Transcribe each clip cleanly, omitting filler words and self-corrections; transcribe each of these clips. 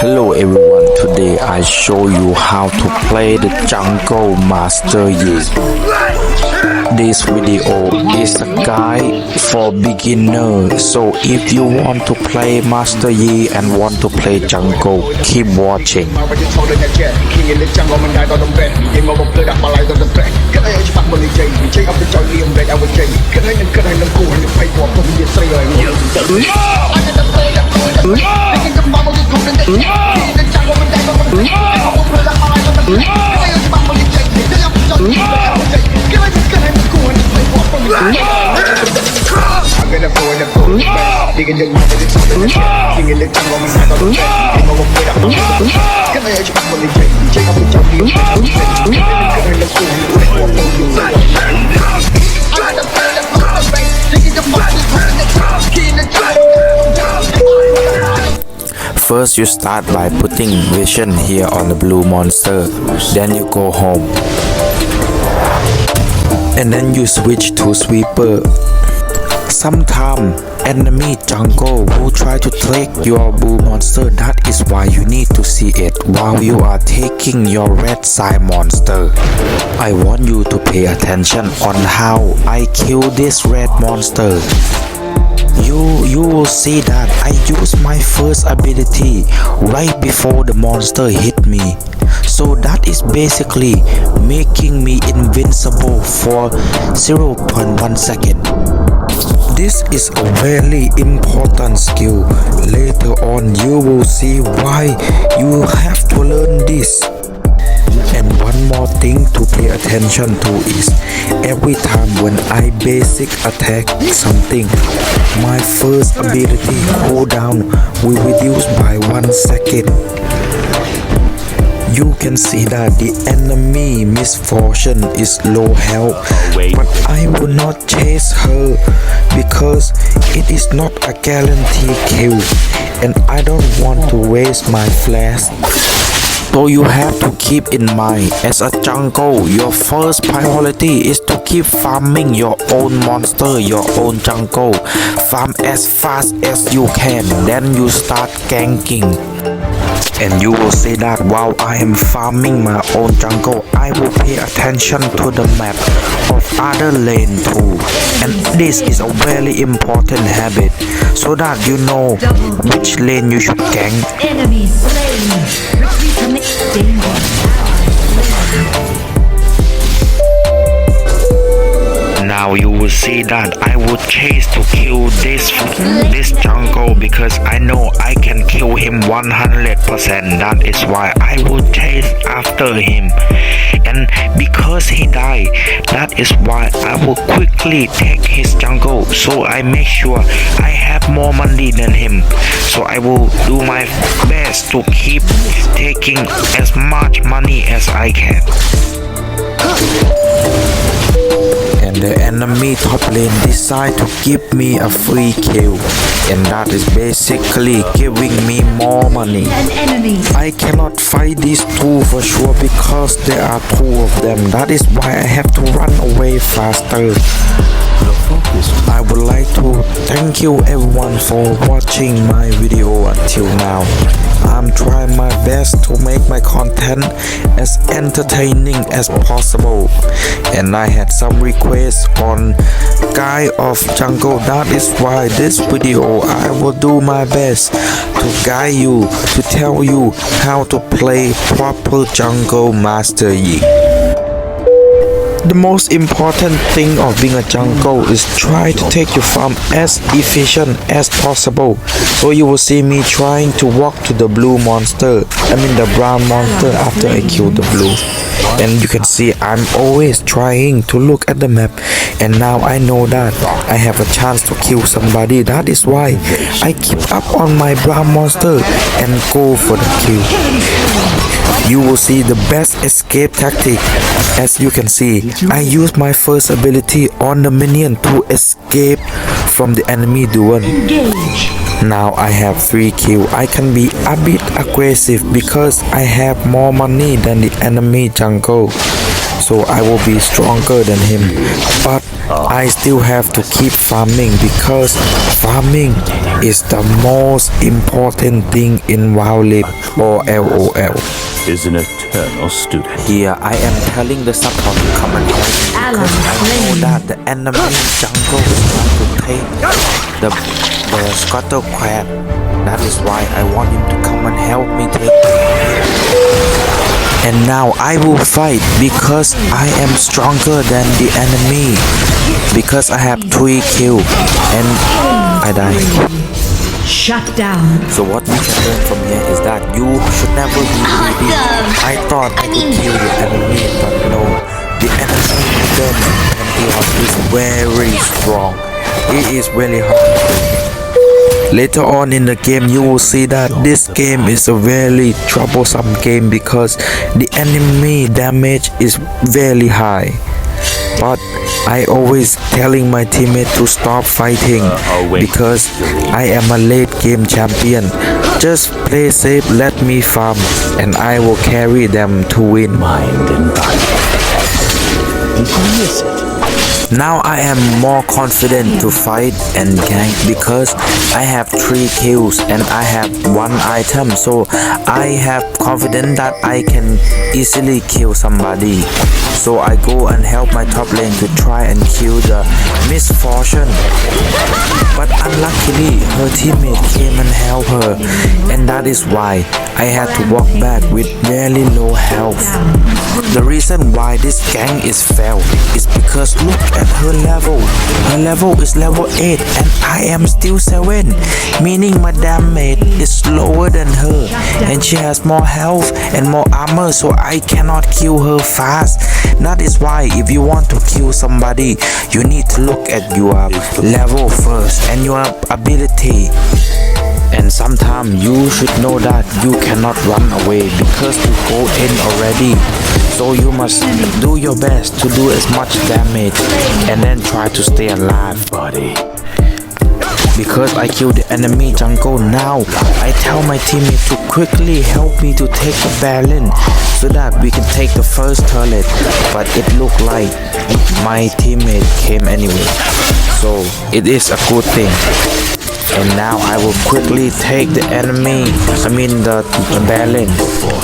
Hello everyone, today I show you how to play the Jungle Master Yi. This video is a guide for beginners, so if you want to play Master Yi and want to play Jungle, keep watching. First you start by putting vision here on the blue monster, then you go home. And then you switch to sweeper. Sometimes enemy jungle will try to take your blue monster, that is why you need to see it while you are taking your red side monster. I want you to pay attention on how I kill this red monster. You will see that I use my first ability right before the monster hit me. So that is basically making me invincible for 0.1 second. This is a very important skill. Later on you will see why you have to learn this. And one more thing to pay attention to is every time when I basic attack something, my first ability cooldown will reduce by 1 second. You can see that the enemy misfortune is low health, but I will not chase her because it is not a guarantee kill and I don't want to waste my flash. So you have to keep in mind, as a jungle, your first priority is to keep farming your own monster, your own jungle. Farm as fast as you can, then you start ganking. And you will see that while I am farming my own jungle, I will pay attention to the map of other lane too. And this is a very important habit, so that you know which lane you should gank. Enemy slain. Reconnecting. Now you will see that I will chase to kill this jungle because I know I can kill him 100%. That is why I will chase after him. And because he died, that is why I will quickly take his jungle, so I make sure I have more money than him. So I will do my best to keep taking as much money as I can. And the enemy top lane decide to give me a free kill, and that is basically giving me more money. I cannot fight these two for sure because there are two of them. That is why I have to run away faster. I would like to thank you everyone for watching my video until now. I'm trying my best to make my content as entertaining as possible, and I had some requests on guide of jungle. That is why this video I will do my best to guide you, to tell you how to play proper Jungle Master Yi. The most important thing of being a jungle is try to take your farm as efficient as possible. So you will see me trying to walk to the blue monster, the brown monster after I kill the blue. And you can see I'm always trying to look at the map, and now I know that I have a chance to kill somebody. That is why I keep up on my brown monster and go for the kill. You will see the best escape tactic. As you can see, I use my first ability on the minion to escape from the enemy duel. Now I have 3 kills. I can be a bit aggressive because I have more money than the enemy jungle. so I will be stronger than him. But I still have to keep farming because farming is the most important thing in Wildrift or LOL. Is an eternal student. Here I am telling the support to come and help me because I know that the enemy jungle is trying to take the Scuttle Quad. That is why I want him to come and help me take. And now I will fight because I am stronger than the enemy. Because I have 3 kills and I die. Shut down. So what we can learn from here is that you should never be greedy. I thought I could kill the enemy, but no. The enemy then Pantheon is very strong. It is really hard. Later on in the game you will see that this game is a very troublesome game because the enemy damage is very high. But I always telling my teammate to stop fighting because I am a late game champion. Just play safe, let me farm, and I will carry them to win. Mind and body. Did you miss it? Now I am more confident to fight and gank because I have 3 kills and I have 1 item, so I have confidence that I can easily kill somebody. So I go and help my top lane to try and kill the misfortune. But unluckily her teammate came and helped her, and that is why I had to walk back with very low health. The reason why this gang is failed is because look at her level. Her level is level 8 and I am still 7, meaning my damage is lower than her and she has more health and more armor, so I cannot kill her fast. That is why if you want to kill somebody, you need to look at your level first and your ability. And sometimes you should know that you cannot run away because you go in already. So you must do your best to do as much damage and then try to stay alive, buddy. Because I killed the enemy jungle, now I tell my teammate to quickly help me to take the Baron so that we can take the first turret. But it looked like my teammate came anyway, so it is a good thing. And now I will quickly take the enemy, the Baron.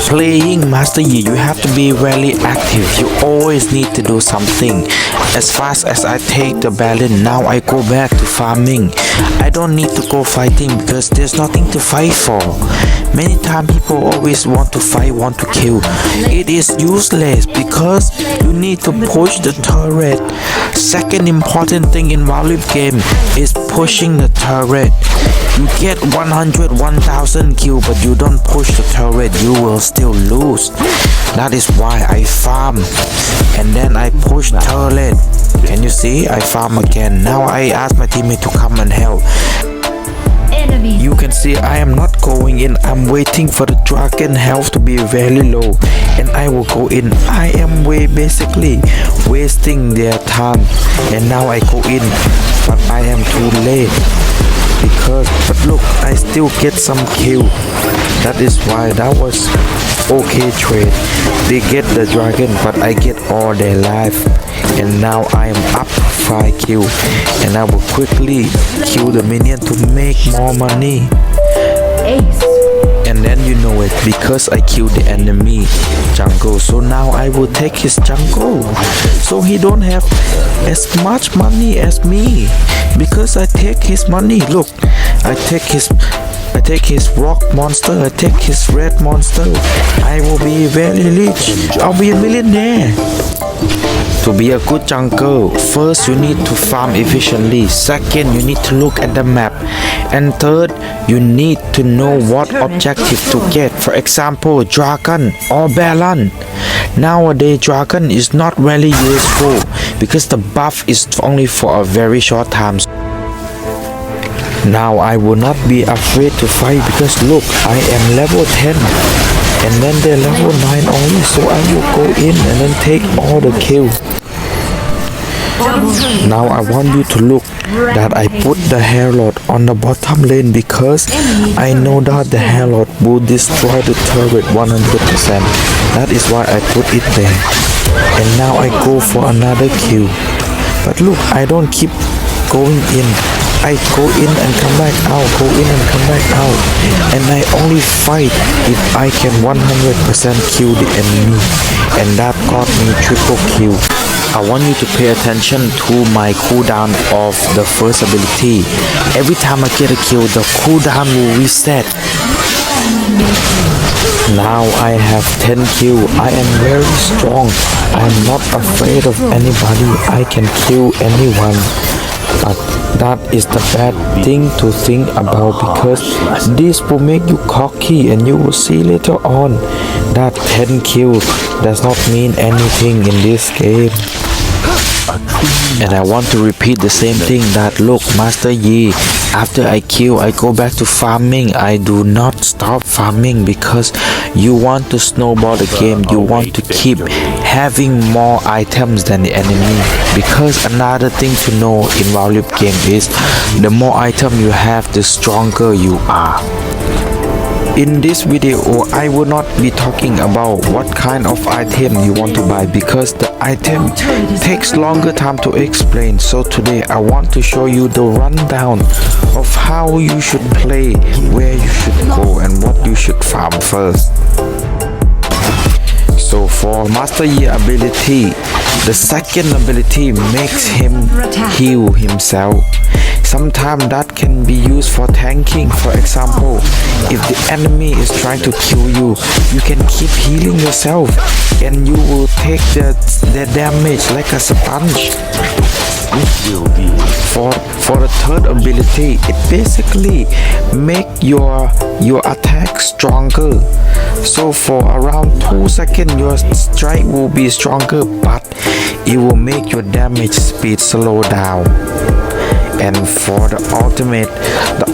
Playing Master Yi, you have to be very active. You always need to do something. As fast as I take the Baron, now I go back to farming. I don't need to go fighting because there's nothing to fight for. Many times people always want to fight, want to kill. It is useless because you need to push the turret. Second important thing in Wildrift game is pushing the turret. You get 100, 1000 kills but you don't push the turret, you will still lose. That is why I farm and then I push turret. Can you see? I farm again. Now I ask my teammate to come and help. You can see I am not going in. I'm waiting for the dragon health to be very low and I will go in. I am basically wasting their time and now I go in, but I am too late but look, I still get some kill. That is why that was okay trade. They get the dragon but I get all their life, and now I am up 5 kill and I will quickly kill the minion to make more money. Ace. And then you know it because I killed the enemy jungle, so now I will take his jungle so he don't have as much money as me because I take his money. Look, I take his rock monster, I take his red monster. I will be very rich. I'll be a millionaire. To be a good jungle, first you need to farm efficiently. Second, you need to look at the map. And third, you need to know what objective to get. For example, dragon or Baron. Nowadays, dragon is not really useful because the buff is only for a very short time. Now I will not be afraid to fight because look, I am level 10 and then they're level 9 only, so I will go in and then take all the kills. Now I want you to look that I put the Herald on the bottom lane because I know that the Herald will destroy the turret 100%. That is why I put it there. And now I go for another kill. But look, I don't keep going in. I go in and come back out, go in and come back out, and I only fight if I can 100% kill the enemy, and that got me triple kill. I want you to pay attention to my cooldown of the first ability. Every time I get a kill, the cooldown will reset. Now I have 10 kill. I am very strong. I am not afraid of anybody. I can kill anyone. But that is the bad thing to think about, because this will make you cocky, and you will see later on that 10 kills does not mean anything in this game. And I want to repeat the same thing, that look, Master Yi, after I kill, I go back to farming. I do not stop farming, because you want to snowball the game. You want to keep having more items than the enemy, because another thing to know in Wildrift game is the more item you have, the stronger you are. In this video, I will not be talking about what kind of item you want to buy, because the item takes longer time to explain. So today I want to show you the rundown of how you should play, where you should go, and what you should farm first. So for Master Yi ability, the second ability makes him heal himself. Sometimes that can be used for tanking. For example, if the enemy is trying to kill you, you can keep healing yourself, and you will take the damage like a sponge. For the third ability, it basically make your attack stronger. So for around 2 seconds, your strike will be stronger, but it will make your damage speed slow down. And for the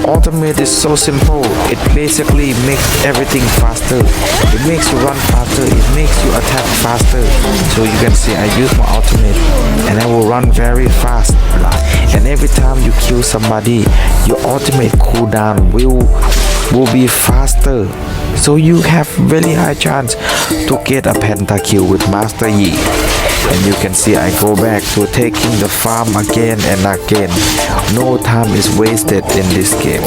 ultimate is so simple. It basically makes everything faster. It makes you run faster. It makes you attack faster. So you can see I use my ultimate, and I will run very fast. And every time you kill somebody, your ultimate cooldown will be faster. So you have very high chance to get a pentakill with Master Yi. And you can see I go back to taking the farm again and again. No time is wasted in this game.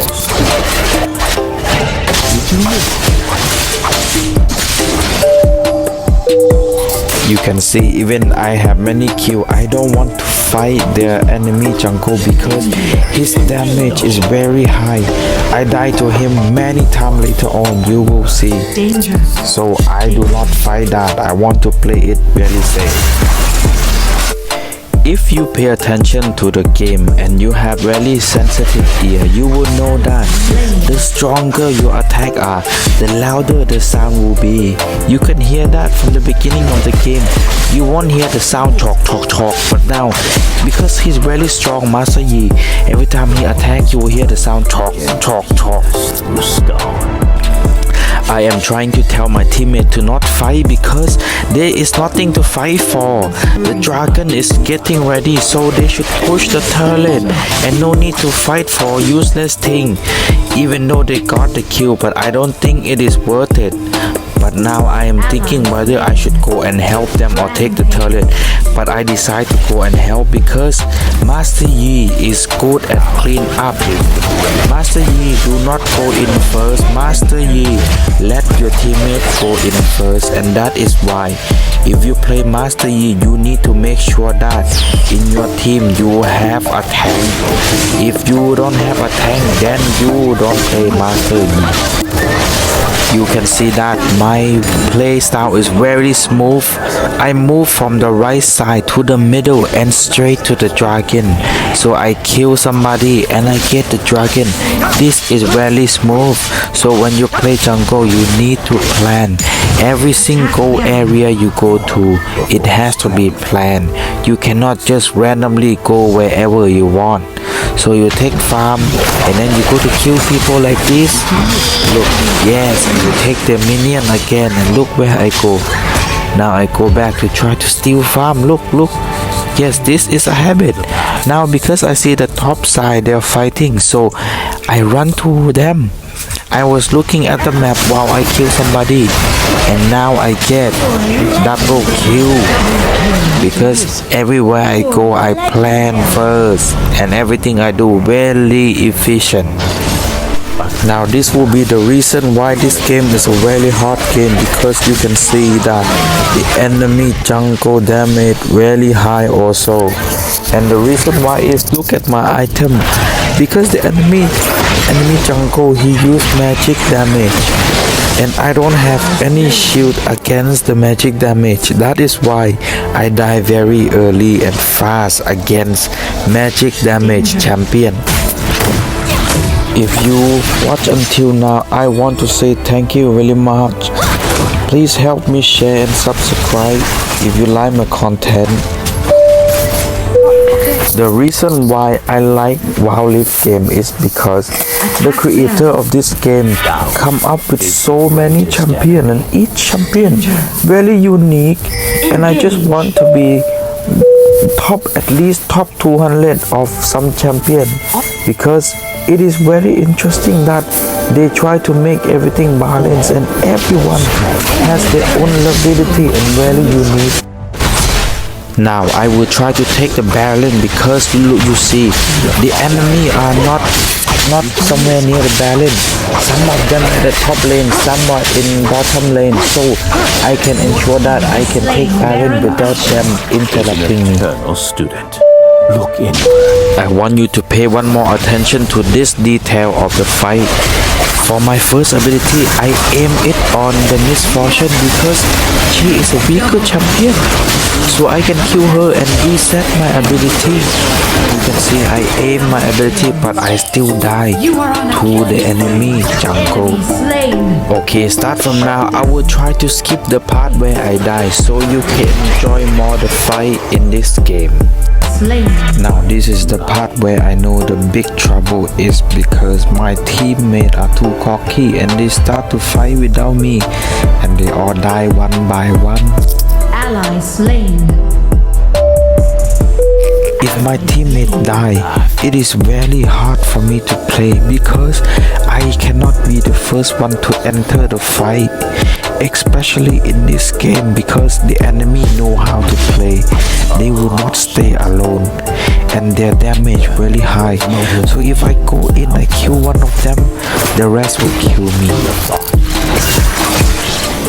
You can see even I have many kills. I don't want to fight the enemy jungle because his damage is very high. I die to him many times later on, you will see. Danger. So I do not fight that. I want to play it very safe. If you pay attention to the game and you have really sensitive ear, you will know that the stronger your attack are, the louder the sound will be. You can hear that from the beginning of the game. You won't hear the sound talk, but now because he's really strong, Master Yi, every time he attacks, you will hear the sound talk. I am trying to tell my teammate to not fight because there is nothing to fight for. The dragon is getting ready, so they should push the turret and no need to fight for useless thing. Even though they got the kill, but I don't think it is worth it. But now I am thinking whether I should go and help them or take the turret. But I decide to go and help because Master Yi is good at clean up. Master Yi, do not go in first. Master Yi, let your teammate go in first, and that is why if you play Master Yi, you need to make sure that in your team you have a tank. If you don't have a tank, then you don't play Master Yi. You can see that my play style is very smooth. I move from the right side to the middle and straight to the dragon. So I kill somebody and I get the dragon. This is very smooth. So when you play jungle, you need to plan. Every single area you go to, it has to be planned. You cannot just randomly go wherever you want. So you take farm and then you go to kill people like this. Look, yes, and you take the minion again, and look where I go. Now I go back to try to steal farm. Look. Yes, this is a habit. Now because I see the top side they're fighting, so I run to them. I was looking at the map while I killed somebody, and now I get double kill because everywhere I go I plan first and everything I do very efficient. Now this will be the reason why this game is a very hard game, because you can see that the enemy jungle damage really high also. And the reason why is, look at my item, because the enemy jungle, he used magic damage and I don't have any shield against the magic damage. That is why I die very early and fast against magic damage champion. If you watch until now, I want to say thank you very much. Please help me share and subscribe if you like my content. The reason why I like Wildrift game is because the creator of this game come up with so many champion, and each champion very unique, and I just want to be at least top 200 of some champion, because it is very interesting that they try to make everything balanced and everyone has their own ability and very unique. Now I will try to take the barrel because you see the enemy are not somewhere near the barrel. Some of them at the top lane, some are in bottom lane, so I can ensure that I can take barrel without them interrupting me. Student, look in. I want you to pay one more attention to this detail of the fight. For my first ability, I aim it on the misfortune because she is a weaker champion, so I can kill her and reset my ability. You can see I aim my ability, but I still die to the enemy jungle. Okay, start from now. I will try to skip the part where I die so you can enjoy more the fight in this game. Now this is the part where I know the big trouble is because my teammates are too cocky and they start to fight without me and they all die one by one. Ally slain. If my teammate die, it is very hard for me to play because I cannot be the first one to enter the fight, especially in this game, because the enemy know how to play. They will not stay alone and their damage really high. So if I go in, I kill one of them, the rest will kill me.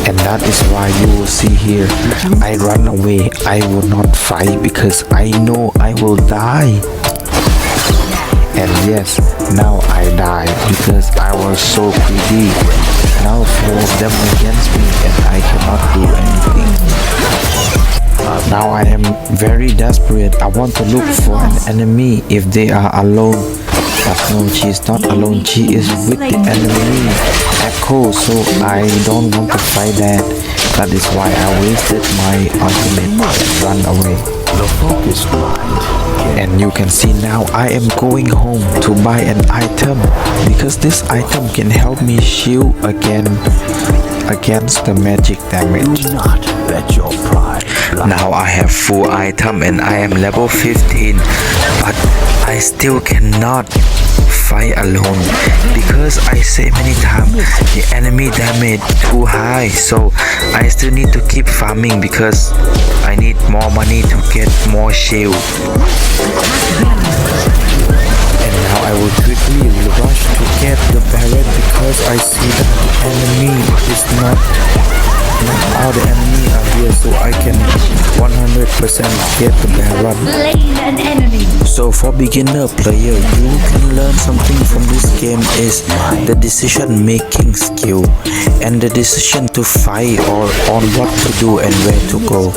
And that is why you will see here, I run away. I will not fight because I know I will die. And yes, now I die because I was so greedy. Now 4 of them against me and I cannot do anything. Now I am very desperate. I want to look for an enemy if they are alone. But no, she is not alone. She is with the enemy Echo, so I don't want to fight that. That is why I wasted my ultimate and run away. The focused mind. And you can see now I am going home to buy an item because this item can help me shield against the magic damage. Do not let your pride blind. Now I have full item and I am level 15, but I still cannot fight alone because I say many times the enemy damage too high, so I still need to keep farming because I need more money to get more shield. And now I will quickly rush to get the barret because I see that the enemy is not all the enemy are here, so I can 100% get the barret. Slain an enemy. So for beginner player, you can learn something from this game is the decision making skill and the decision to fight or on what to do and where to go.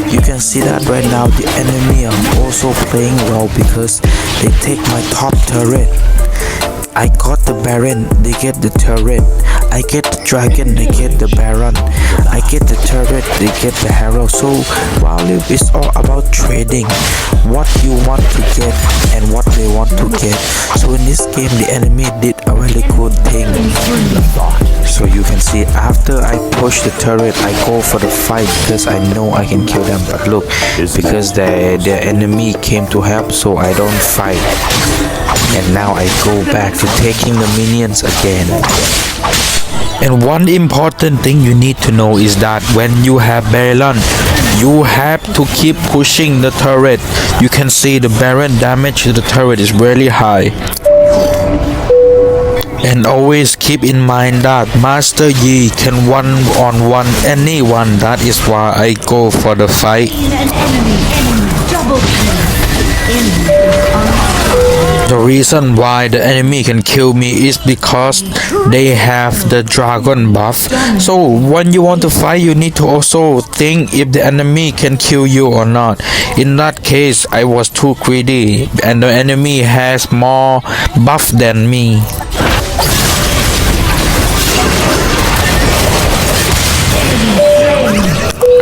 You can see that right now the enemy are also playing well because they take my top turret. I got the Baron, they get the turret. I get the dragon, they get the Baron. I get the turret, they get the hero. So Wildrift is all about trading what you want to get and what they want to get. So in this game the enemy did a really good thing. So you can see after I push the turret, I go for the fight because I know I can kill them. But look, because their enemy came to help, so I don't fight. And now I go back to taking the minions again. And one important thing you need to know is that when you have Baron, you have to keep pushing the turret. You can see the Baron damage to the turret is really high. And always keep in mind that Master Yi can one-on-one anyone. That is why I go for the fight. An enemy double kill. The reason why the enemy can kill me is because they have the dragon buff. So when you want to fight, you need to also think if the enemy can kill you or not. In that case, I was too greedy and the enemy has more buff than me.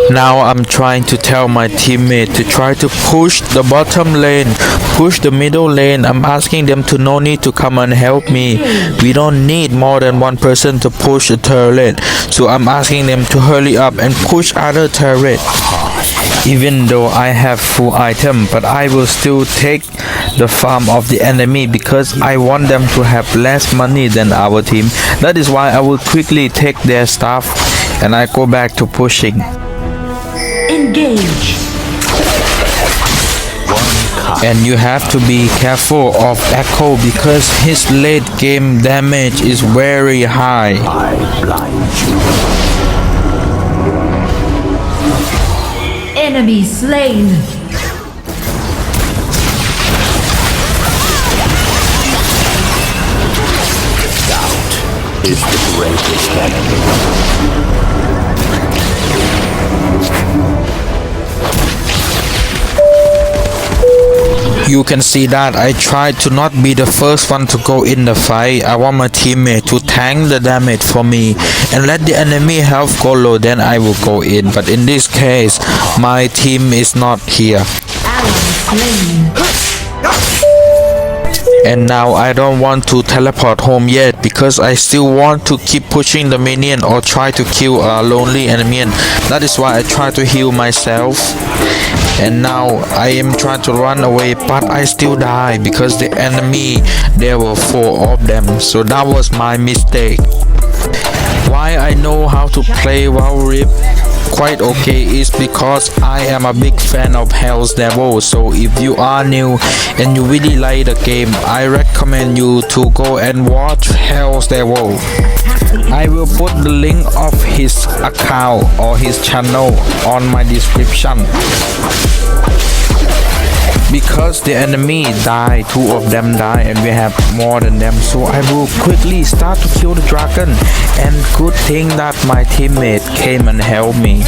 Now I'm trying to tell my teammate to try to push the bottom lane, push the middle lane. I'm asking them to no need to come and help me. We don't need more than one person to push a turret. So I'm asking them to hurry up and push other turret. Even though I have full item, but I will still take the farm of the enemy because I want them to have less money than our team. That is why I will quickly take their stuff and I go back to pushing. Engage. And you have to be careful of Echo because his late game damage is very high. I blind you. Enemy slain. Doubt is the greatest enemy. You can see that I tried to not be the first one to go in the fight. I want my teammate to tank the damage for me and let the enemy health go low, then I will go in. But in this case, my team is not here. Ally slain. And now I don't want to teleport home yet because I still want to keep pushing the minion or try to kill a lonely enemy. That is why I try to heal myself. And now I am trying to run away, but I still die because the enemy, there were 4 of them. So that was my mistake. Why I know how to play Wildrift quite okay is because I am a big fan of Hell's Devil. So if you are new and you really like the game, I recommend you to go and watch Hell's Devil. I will put the link of his account or his channel on my description. Because the enemy die, 2 of them die and we have more than them, so I will quickly start to kill the dragon. And good thing that my teammate came and helped me.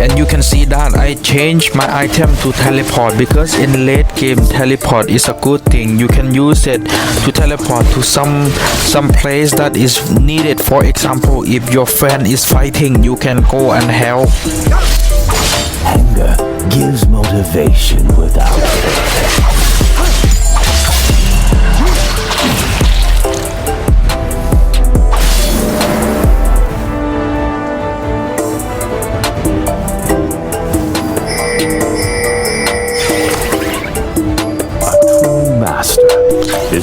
And you can see that I changed my item to teleport because in late game teleport is a good thing. You can use it to teleport to some place that is needed. For example, if your friend is fighting, you can go and help. Anger gives motivation without it.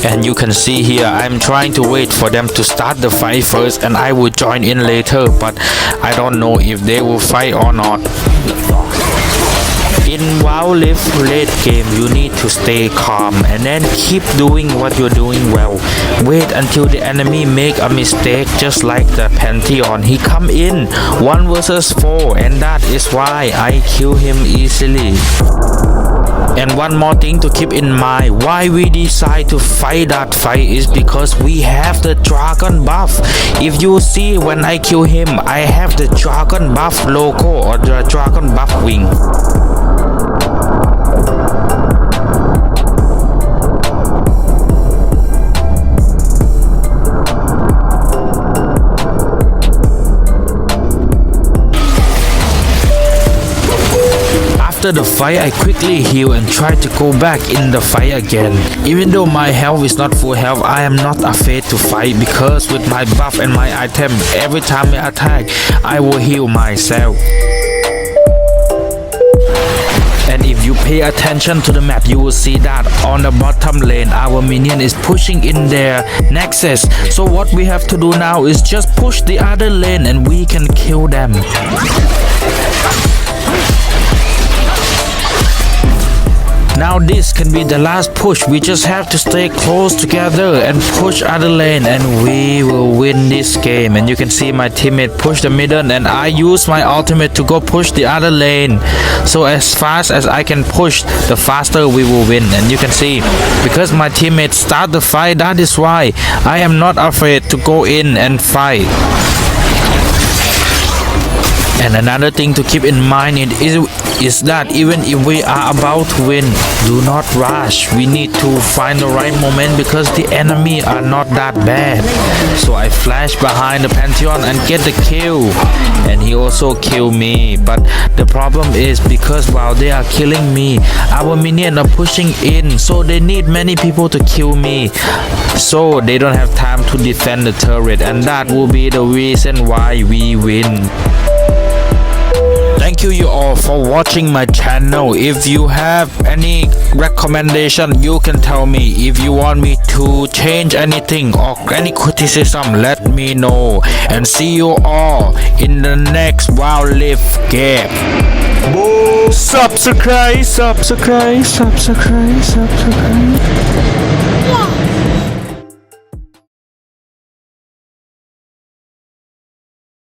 And you can see here I'm trying to wait for them to start the fight first and I will join in later, but I don't know if they will fight or not. In Wildrift late game, you need to stay calm and then keep doing what you're doing well. Wait until the enemy make a mistake, just like the Pantheon. He come in 1 versus 4 and that is why I kill him easily. And one more thing to keep in mind, why we decide to fight that fight is because we have the dragon buff. If you see when I kill him, I have the dragon buff logo or the dragon buff wing. After After the fight, I quickly heal and try to go back in the fight again. Even though my health is not full health, I am not afraid to fight because with my buff and my item, every time I attack, I will heal myself. And if you pay attention to the map, you will see that on the bottom lane, our minion is pushing in their nexus. So what we have to do now is just push the other lane and we can kill them. Now this can be the last push. We just have to stay close together and push other lane and we will win this game. And you can see my teammate push the middle and I use my ultimate to go push the other lane. So as fast as I can push, the faster we will win. And you can see, because my teammates start the fight, that is why I am not afraid to go in and fight. And another thing to keep in mind is that even if we are about to win, do not rush. We need to find the right moment because the enemy are not that bad. So I flash behind the Pantheon and get the kill. And he also killed me. But the problem is because while they are killing me, our minions are pushing in. So they need many people to kill me. So they don't have time to defend the turret. And that will be the reason why we win. Thank you all for watching my channel. If you have any recommendation, you can tell me. If you want me to change anything or any criticism, let me know. And see you all in the next Wildrift game. Subscribe.